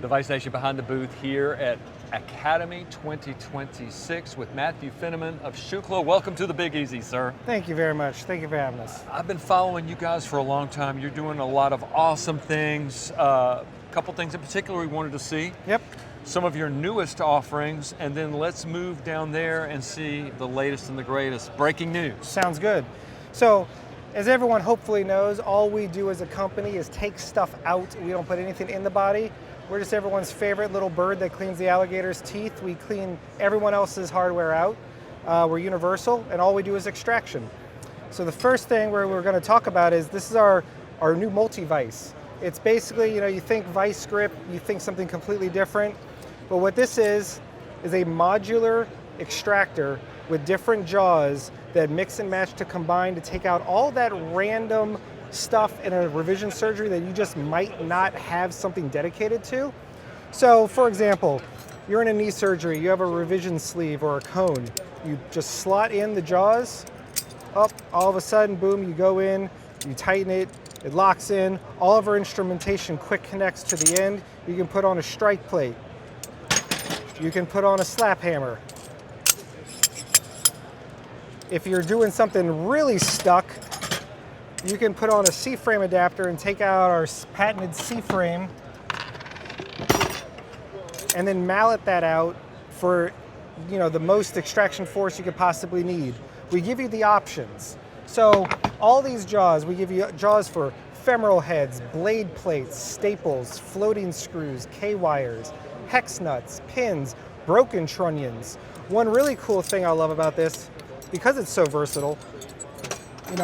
Device Nation behind the booth here at Academy 2026 with Matthew Finneman of Shukla. Welcome to the Big Easy, sir. Thank you very much. Thank you for having us. I've been following you guys for a long time. You're doing a lot of awesome things. A couple things in particular we wanted to see. Yep. Some of your newest offerings, and then let's move down there and see the latest and the greatest. Breaking news. Sounds good. So, as everyone hopefully knows, all we do as a company is take stuff out. We don't put anything in the body. We're just everyone's favorite little bird that cleans the alligator's teeth. We clean everyone else's hardware out. We're universal, and all we do is extraction. So the first thing we're going to talk about is this is our new multi-vise. It's basically, you think vice grip, you think something completely different. But what this is a modular extractor with different jaws that mix and match to combine to take out all that random stuff in a revision surgery that you just might not have something dedicated to. So for example, you're in a knee surgery, you have a revision sleeve or a cone. You just slot in the jaws, up, all of a sudden, boom, you go in, you tighten it, it locks in. All of our instrumentation quick connects to the end. You can put on a strike plate. You can put on a slap hammer. If you're doing something really stuck, you can put on a C-frame adapter and take out our patented C-frame and then mallet that out for the most extraction force you could possibly need. We give you the options. So all these jaws, we give you jaws for femoral heads, blade plates, staples, floating screws, K-wires, hex nuts, pins, broken trunnions. One really cool thing I love about this, because it's so versatile,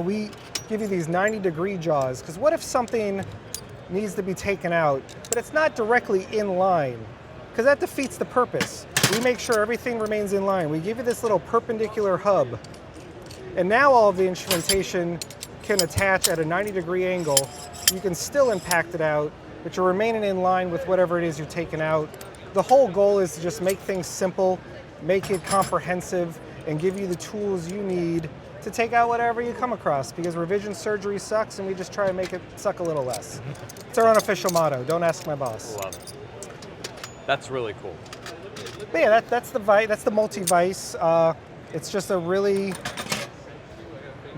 we give you these 90-degree jaws, because what if something needs to be taken out, but it's not directly in line? Because that defeats the purpose. We make sure everything remains in line. We give you this little perpendicular hub, and now all of the instrumentation can attach at a 90-degree angle. You can still impact it out, but you're remaining in line with whatever it is you're taking out. The whole goal is to just make things simple, make it comprehensive, and give you the tools you need to take out whatever you come across, because revision surgery sucks and we just try to make it suck a little less. It's our unofficial motto, don't ask my boss. Love it. That's really cool. But yeah, that's the multi-vise. It's just a really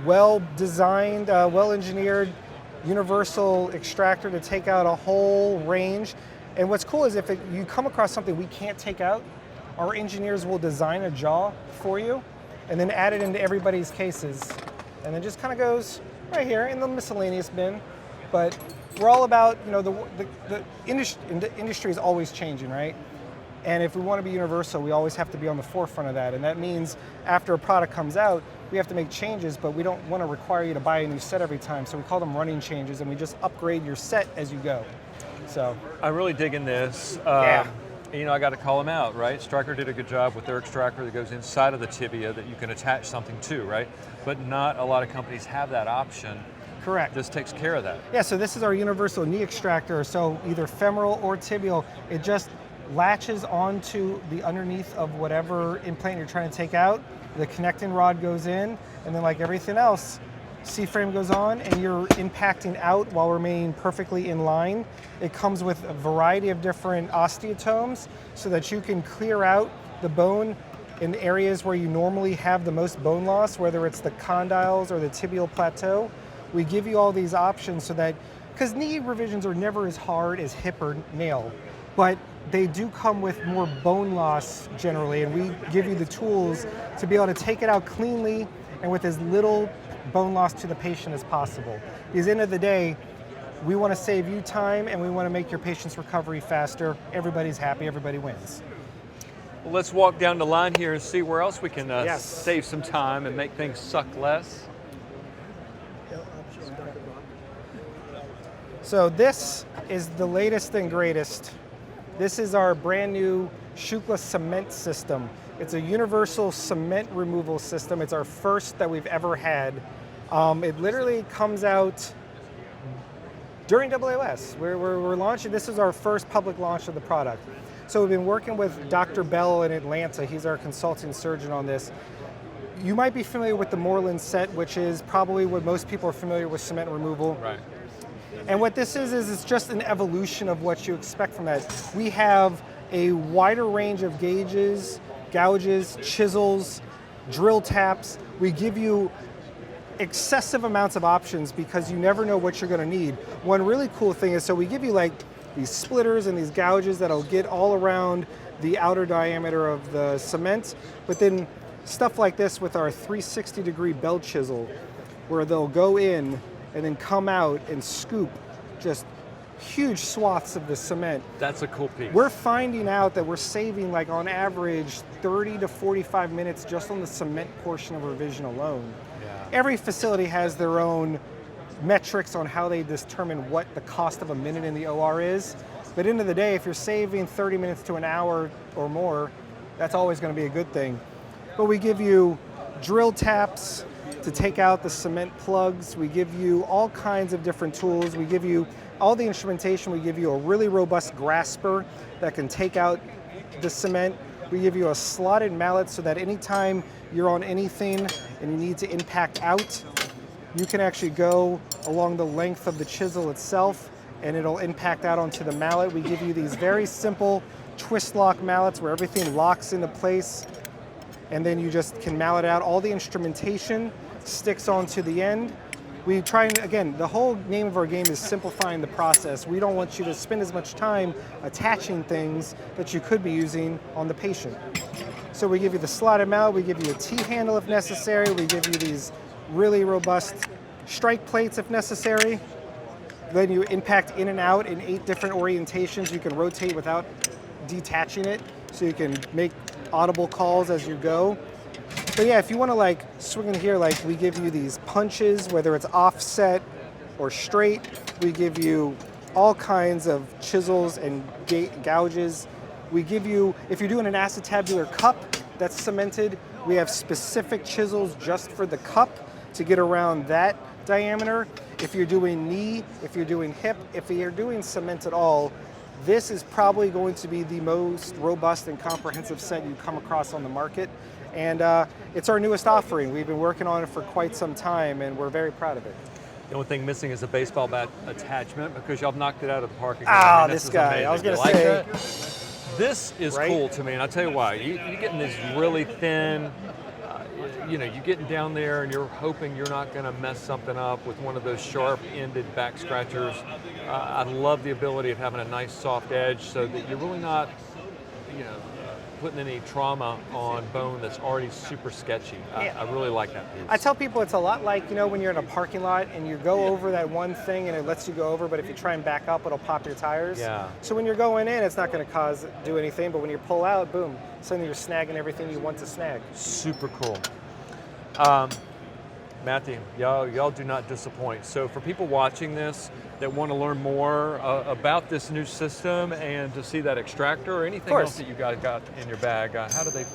well-designed, well-engineered universal extractor to take out a whole range. And what's cool is if you come across something we can't take out, our engineers will design a jaw for you and then add it into everybody's cases. And then just kind of goes right here in the miscellaneous bin. But we're all about, the industry is always changing, right? And if we want to be universal, we always have to be on the forefront of that. And that means after a product comes out, we have to make changes, but we don't want to require you to buy a new set every time. So we call them running changes, and we just upgrade your set as you go. So I'm really digging this. Yeah. I got to call them out, right? Stryker did a good job with their extractor that goes inside of the tibia that you can attach something to, right? But not a lot of companies have that option. Correct. This takes care of that. Yeah, so this is our universal knee extractor. So either femoral or tibial, it just latches onto the underneath of whatever implant you're trying to take out. The connecting rod goes in, and then like everything else, C-frame goes on, and you're impacting out while remaining perfectly in line. It comes with a variety of different osteotomes so that you can clear out the bone in areas where you normally have the most bone loss, whether it's the condyles or the tibial plateau. We give you all these options so that, because knee revisions are never as hard as hip or nail, but they do come with more bone loss generally, and we give you the tools to be able to take it out cleanly and with as little bone loss to the patient as possible. Because at the end of the day, we want to save you time and we want to make your patient's recovery faster. Everybody's happy, everybody wins. Well, let's walk down the line here and see where else we can Yes. save some time and make things suck less. So this is the latest and greatest. This is our brand new Shukla cement system. It's a universal cement removal system. It's our first that we've ever had. It literally comes out during AAOS. We're launching, this is our first public launch of the product. So we've been working with Dr. Bell in Atlanta. He's our consulting surgeon on this. You might be familiar with the Moreland set, which is probably what most people are familiar with cement removal. Right. And what this is it's just an evolution of what you expect from that. We have a wider range of gauges, gouges, chisels, drill taps. We give you excessive amounts of options because you never know what you're going to need. One really cool thing is, so we give you like these splitters and these gouges that'll get all around the outer diameter of the cement, but then stuff like this with our 360-degree belt chisel, where they'll go in and then come out and scoop just huge swaths of the cement. That's a cool piece. We're finding out that we're saving, like on average, 30 to 45 minutes just on the cement portion of revision alone. Yeah. Every facility has their own metrics on how they determine what the cost of a minute in the OR is. But end of the day, if you're saving 30 minutes to an hour or more, that's always going to be a good thing. But we give you drill taps to take out the cement plugs. We give you all kinds of different tools. We give you all the instrumentation. We give you a really robust grasper that can take out the cement. We give you a slotted mallet so that anytime you're on anything and you need to impact out, you can actually go along the length of the chisel itself and it'll impact out onto the mallet. We give you these very simple twist lock mallets where everything locks into place and then you just can mallet out. All the instrumentation sticks onto the end. We try and, again, the whole name of our game is simplifying the process. We don't want you to spend as much time attaching things that you could be using on the patient. So we give you the slotted mallet, we give you a T-handle if necessary, we give you these really robust strike plates if necessary. Then you impact in and out in 8 different orientations. You can rotate without detaching it, so you can make audible calls as you go. But yeah, if you want to like swing in here, like we give you these punches, whether it's offset or straight. We give you all kinds of chisels and gouges. We give you, if you're doing an acetabular cup that's cemented, we have specific chisels just for the cup to get around that diameter. If you're doing knee, if you're doing hip, if you're doing cement at all, this is probably going to be the most robust and comprehensive set you come across on the market. And it's our newest offering. We've been working on it for quite some time and we're very proud of it. The only thing missing is a baseball bat attachment because y'all knocked it out of the park again. Ah, I mean, this guy. Amazing. I was going to Like say. that? This is Right? cool to me, and I'll tell you why. You're getting this really thin, you're getting down there and you're hoping you're not going to mess something up with one of those sharp-ended back scratchers. I love the ability of having a nice soft edge so that you're really not, putting any trauma on bone that's already super sketchy. I really like that piece. I tell people it's a lot like, when you're in a parking lot and you go over that one thing and it lets you go over, but if you try and back up, it'll pop your tires. Yeah. So when you're going in, it's not going to do anything, but when you pull out, boom, suddenly you're snagging everything you want to snag. Super cool. Matthew, y'all do not disappoint. So for people watching this that want to learn more about this new system and to see that extractor or anything else that you guys got in your bag, how do they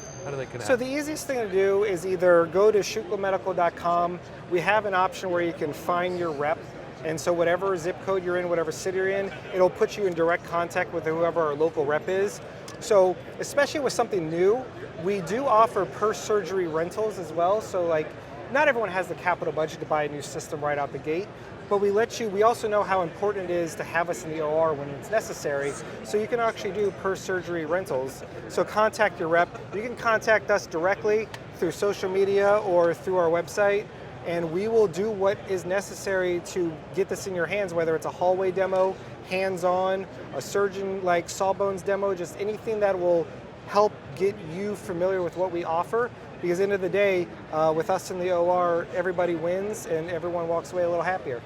connect? So the easiest thing to do is either go to shuklamedical.com. We have an option where you can find your rep. And so whatever zip code you're in, whatever city you're in, it'll put you in direct contact with whoever our local rep is. So especially with something new, we do offer per-surgery rentals as well. So like, not everyone has the capital budget to buy a new system right out the gate, but we also know how important it is to have us in the OR when it's necessary, so you can actually do per-surgery rentals. So contact your rep. You can contact us directly through social media or through our website, and we will do what is necessary to get this in your hands, whether it's a hallway demo, hands-on, a surgeon like Sawbones demo, just anything that will help get you familiar with what we offer. Because at the end of the day, with us in the OR, everybody wins and everyone walks away a little happier.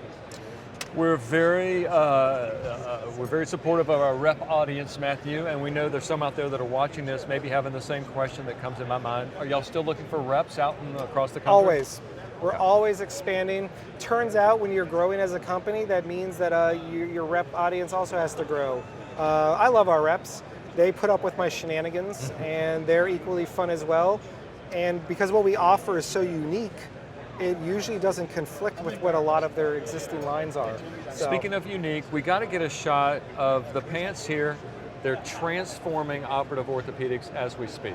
We're very supportive of our rep audience, Matthew, and we know there's some out there that are watching this, maybe having the same question that comes in my mind. Are y'all still looking for reps out across the country? Always. We're always expanding. Turns out when you're growing as a company, that means that your rep audience also has to grow. I love our reps. They put up with my shenanigans, and they're equally fun as well. And because what we offer is so unique, it usually doesn't conflict with what a lot of their existing lines are. So. Speaking of unique, we got to get a shot of the pants here. They're transforming operative orthopedics as we speak.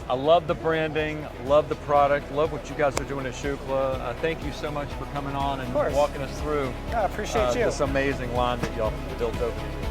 I love the branding, love the product, love what you guys are doing at Shukla. Thank you so much for coming on and course. walking us through I appreciate you. this amazing line that y'all built over the years.